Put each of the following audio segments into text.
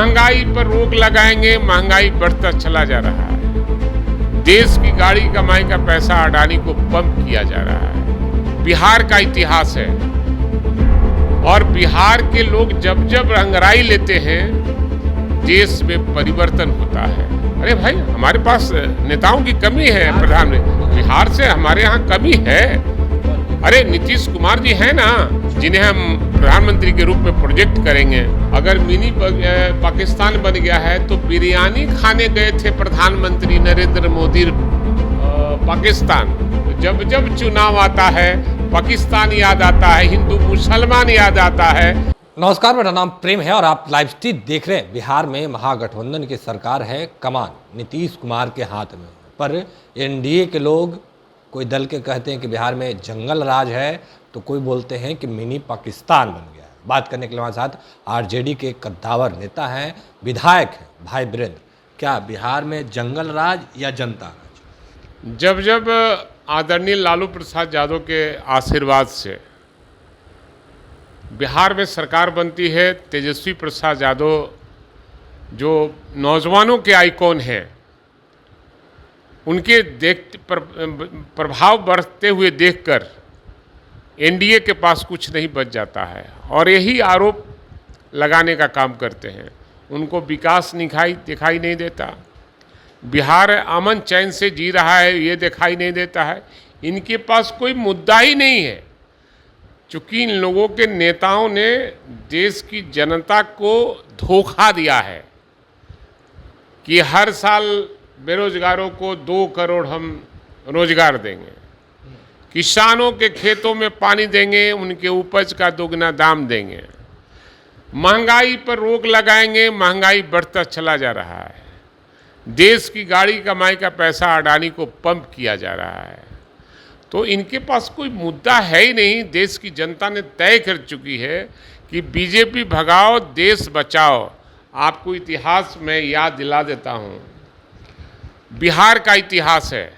महंगाई पर रोक लगाएंगे, महंगाई बढ़ता चला जा रहा है। देश की गाड़ी कमाई का पैसा अडानी को पंप किया जा रहा है। बिहार का इतिहास है और बिहार के लोग जब जब रंगराई लेते हैं देश में परिवर्तन होता है। अरे भाई, हमारे पास नेताओं की कमी है। प्रधानमंत्री बिहार से हमारे यहाँ कमी है। अरे नीतीश कुमार जी हैं ना, जिन्हें हम प्रधानमंत्री के रूप में प्रोजेक्ट करेंगे। अगर मिनी पाकिस्तान बन गया है तो बिरयानी खाने गए थे प्रधानमंत्री नरेंद्र मोदी पाकिस्तान। जब जब चुनाव आता है पाकिस्तान याद आता है, हिंदू मुसलमान याद आता है। नमस्कार, मेरा नाम प्रेम है और आप लाइव स्ट्रीट देख रहे हैं। बिहार में महागठबंधन की सरकार है, कमान नीतीश कुमार के हाथ में। पर एनडीए के लोग, कोई दल के कहते हैं कि बिहार में जंगल राज है, तो कोई बोलते हैं कि मिनी पाकिस्तान बन गया है। बात करने के लिए हमारे साथ आरजेडी के कद्दावर नेता हैं, विधायक हैं भाई वीरेंद्र। क्या बिहार में जंगल राज या जनता राज? जब जब आदरणीय लालू प्रसाद यादव के आशीर्वाद से बिहार में सरकार बनती है, तेजस्वी प्रसाद यादव जो नौजवानों के आइकॉन हैं, उनके प्रभाव बढ़ते हुए देखकर एनडीए के पास कुछ नहीं बच जाता है और यही आरोप लगाने का काम करते हैं। उनको विकास दिखाई नहीं देता। बिहार अमन चैन से जी रहा है ये दिखाई नहीं देता है। इनके पास कोई मुद्दा ही नहीं है। चूँकि इन लोगों के नेताओं ने देश की जनता को धोखा दिया है कि हर साल बेरोजगारों को 2 करोड़ हम रोजगार देंगे, किसानों के खेतों में पानी देंगे, उनके उपज का दोगुना दाम देंगे, महंगाई पर रोक लगाएंगे, महंगाई बढ़ता चला जा रहा है। देश की गाड़ी कमाई का पैसा अडानी को पंप किया जा रहा है। तो इनके पास कोई मुद्दा है ही नहीं। देश की जनता ने तय कर चुकी है कि बीजेपी भगाओ, देश बचाओ। आपको इतिहास में याद दिला देता हूँ, बिहार का इतिहास है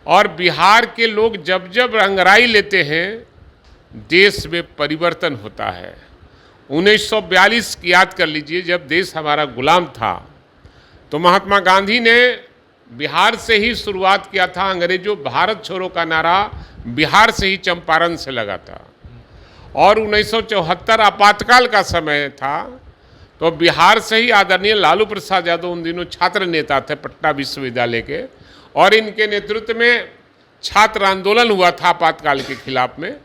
और बिहार के लोग जब जब रंगराई लेते हैं देश में परिवर्तन होता है। 1942 की याद कर लीजिए, जब देश हमारा गुलाम था तो महात्मा गांधी ने बिहार से ही शुरुआत किया था। अंग्रेजों भारत छोड़ो का नारा बिहार से ही, चंपारण से लगा था। और 1974 आपातकाल का समय था तो बिहार से ही आदरणीय लालू प्रसाद यादव, उन दिनों छात्र नेता थे पटना विश्वविद्यालय के, और इनके नेतृत्व में छात्र आंदोलन हुआ था आपातकाल के खिलाफ में।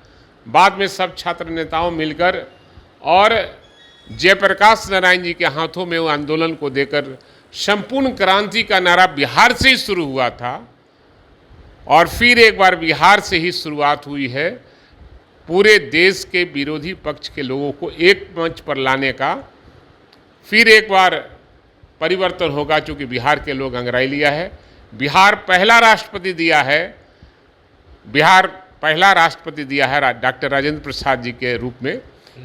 बाद में सब छात्र नेताओं मिलकर और जयप्रकाश नारायण जी के हाथों में वो आंदोलन को देकर संपूर्ण क्रांति का नारा बिहार से ही शुरू हुआ था। और फिर एक बार बिहार से ही शुरुआत हुई है पूरे देश के विरोधी पक्ष के लोगों को एक मंच पर लाने का। फिर एक बार परिवर्तन होगा, चूँकि बिहार के लोग अंगराई लिया है। बिहार पहला राष्ट्रपति दिया है डॉक्टर राजेंद्र प्रसाद जी के रूप में।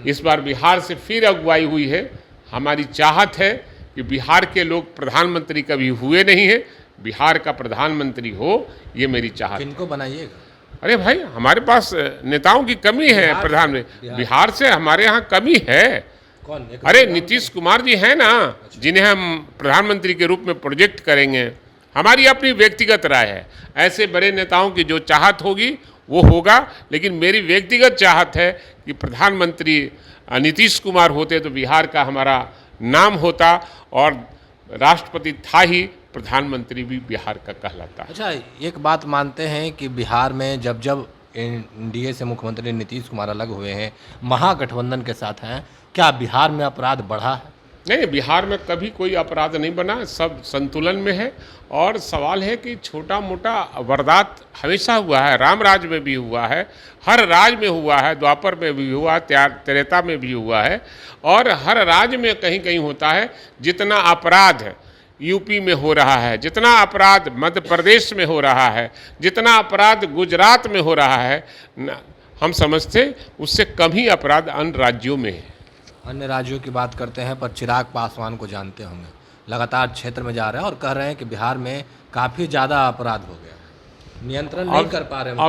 इस बार बिहार से फिर अगुवाई हुई है। हमारी चाहत है कि बिहार के लोग प्रधानमंत्री कभी हुए नहीं है, बिहार का प्रधानमंत्री हो, ये मेरी चाहत है। किनको बनाइएगा? अरे भाई, हमारे पास नेताओं की कमी है। प्रधानमंत्री बिहार से हमारे यहाँ कमी है। कौन? अरे नीतीश कुमार जी हैं ना, जिन्हें हम प्रधानमंत्री के रूप में प्रोजेक्ट करेंगे। हमारी अपनी व्यक्तिगत राय है। ऐसे बड़े नेताओं की जो चाहत होगी वो होगा, लेकिन मेरी व्यक्तिगत चाहत है कि प्रधानमंत्री नीतीश कुमार होते तो बिहार का हमारा नाम होता और राष्ट्रपति था ही, प्रधानमंत्री भी बिहार का कहलाता। अच्छा, एक बात मानते हैं कि बिहार में जब जब एनडीए से मुख्यमंत्री नीतीश कुमार अलग हुए हैं, महागठबंधन के साथ हैं, क्या बिहार में अपराध बढ़ा है? नहीं, बिहार में कभी कोई अपराध नहीं बना, सब संतुलन में है। और सवाल है कि छोटा मोटा वारदात हमेशा हुआ है, राम राज में भी हुआ है, हर राज में हुआ है, द्वापर में भी हुआ, त्रेता में भी हुआ है, और हर राज्य में कहीं कहीं होता है। जितना अपराध यूपी में हो रहा है, जितना अपराध मध्य प्रदेश में हो रहा है, जितना अपराध गुजरात में हो रहा है, हम समझते उससे कम ही अपराध अन्य राज्यों में है। अन्य राज्यों की बात करते हैं, पर चिराग पासवान को जानते होंगे, लगातार क्षेत्र में जा रहे हैं और कह रहे हैं कि बिहार में काफ़ी ज़्यादा अपराध हो गया, नियंत्रण नहीं कर पा रहे हैं।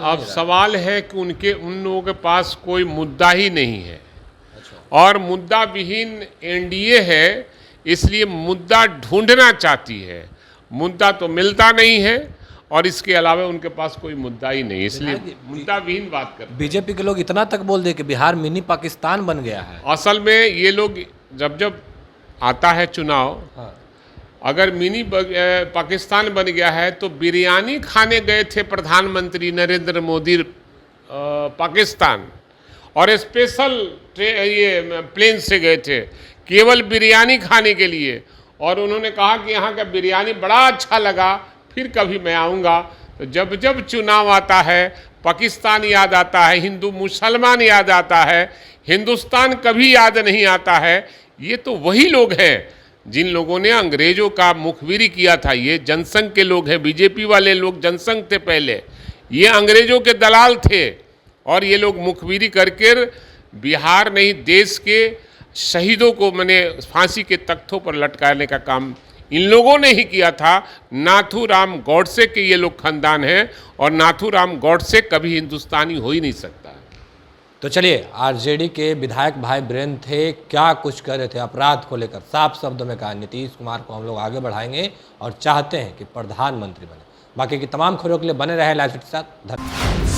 अब सवाल है कि उन लोगों के पास कोई मुद्दा ही नहीं है। और मुद्दा विहीन एनडीए है, इसलिए मुद्दा ढूंढना चाहती है। मुद्दा तो मिलता नहीं है और इसके अलावा उनके पास कोई मुद्दा ही नहीं, इसलिए मुद्दा विहीन बात कर। बीजेपी के लोग इतना तक बोल दे कि बिहार मिनी पाकिस्तान बन गया है। असल में ये लोग जब आता है चुनाव, हाँ। अगर मिनी पाकिस्तान बन गया है तो बिरयानी खाने गए थे प्रधानमंत्री नरेंद्र मोदी पाकिस्तान, और स्पेशल ये प्लेन से गए थे केवल बिरयानी खाने के लिए, और उन्होंने कहा कि यहाँ का बिरयानी बड़ा अच्छा लगा, फिर कभी मैं आऊँगा। तो जब जब चुनाव आता है पाकिस्तान याद आता है, हिंदू मुसलमान याद आता है, हिंदुस्तान कभी याद नहीं आता है। ये तो वही लोग हैं जिन लोगों ने अंग्रेजों का मुखबिरी किया था। ये जनसंघ के लोग हैं, बीजेपी वाले लोग जनसंघ थे पहले, ये अंग्रेजों के दलाल थे, और ये लोग मुखबिरी करके बिहार नहीं देश के शहीदों को मैंने फांसी के तख्तों पर लटकाने का काम इन लोगों ने ही किया था। नाथूराम गॉडसे के ये लोग खानदान हैं, और नाथूराम गॉडसे कभी हिंदुस्तानी हो ही नहीं सकता। तो चलिए, आरजेडी के विधायक भाई बीरेंद्र थे, क्या कुछ कर रहे थे अपराध को लेकर, साफ शब्दों में कहा नीतीश कुमार को हम लोग आगे बढ़ाएंगे और चाहते हैं कि प्रधानमंत्री बने। बाकी की तमाम खबरों के लिए बने रहे लाइव के साथ। धन्यवाद।